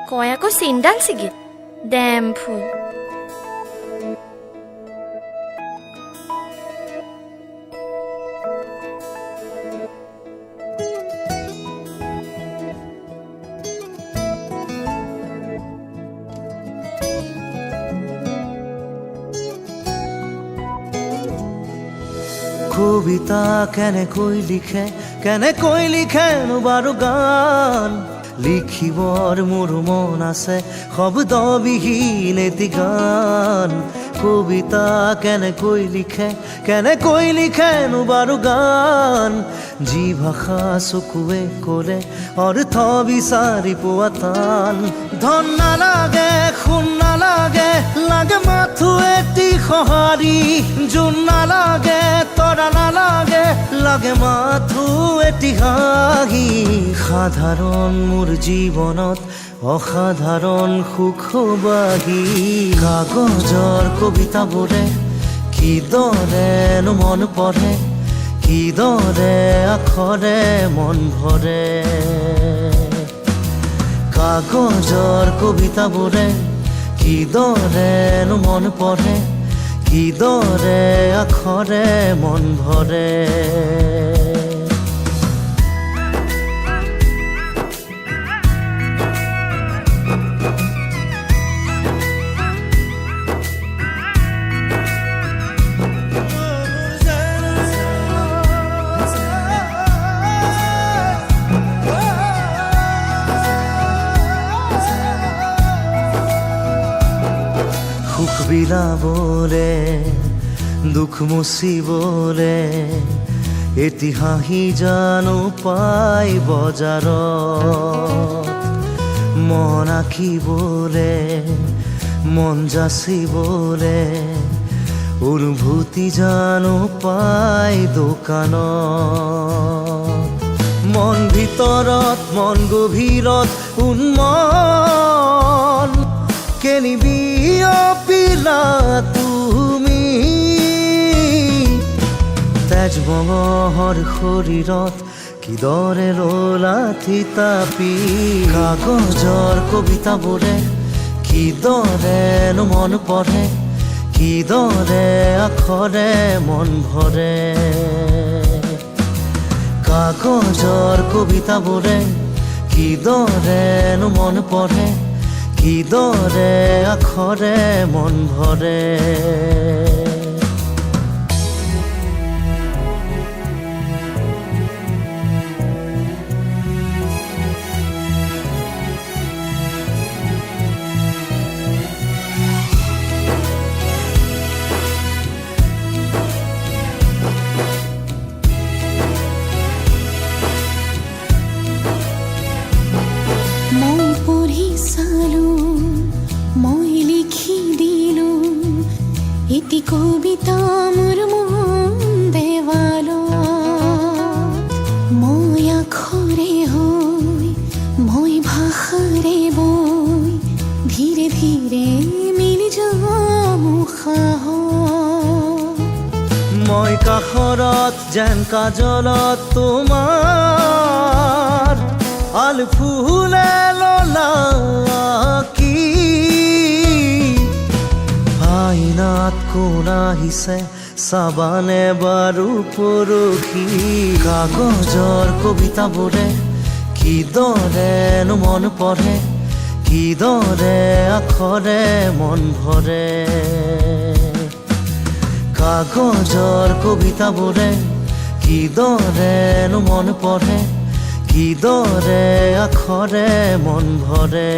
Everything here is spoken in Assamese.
কয় আকৌ চিন্তান ছিগি ডেম ফুল কবিতা কেনেকৈ লিখেনো বাৰু গান লিখিবৰ মোৰ মন আছে শব্দবিহীন এটি গান কবিতা কেনেকৈ লিখেনো বাৰু গান যি ভাষা চকুৱে ক'লে অৰ্থ বিচাৰি পোৱা টান ধন নালাগে সোণ নালাগে লাগে মাথো এটি সঁহাৰি জোন নালাগে তৰা নালাগে লাগে মাথো এটি হাঁহি সাধাৰণ মোৰ জীৱনত অসাধাৰণ সুখবাহী কাগজৰ কবিতাবোৰে কিদৰেনো মন পঢ়ে কিদৰে আখৰে মন ভৰে কাগজৰ কবিতাবোৰে কিদৰেনো মন পঢ়ে কিদৰে আখৰে মন ভৰে সুখ বিলাবলে দুখ মুচিবলে এটি হাঁহি জানো পাই বজাৰত মন আঁকিবলে মন যাচিবলে অনুভূতি জানো পাই দোকানত মন ভিতৰত মন গভীৰত উন্মন কেনিবি অপিলা তুমি তেজ বঙহৰ শৰীৰত কিদৰে ৰলা থিতাপি কাগজৰ কবিতাবোৰে কিদৰেনো মন পঢ়ে কিদৰে আখৰে মন ভৰে কাগজৰ কবিতাবোৰে কিদৰেনো মন পঢ়ে কিদৰে আখৰে মন ভৰে এটি কবিতা মোৰ মন দেৱালত মই আখৰে হৈ মই ভাষাৰে বৈ ধীৰে ধীৰে মিলি যাম উশাহত মই কাষৰত যেন কাজলত তোমাৰ আল ফুলে ললা কি আইনাত কোন আহিছে চাবানে বাৰু পৰখি কাগজৰ কবিতাবোৰে কিদৰেনো মন পঢ়ে কিদৰে আখৰে মন ভৰে কাগজৰ কবিতাবোৰে কিদৰেনো মন পঢ়ে কিদৰে আখৰে মন ভৰে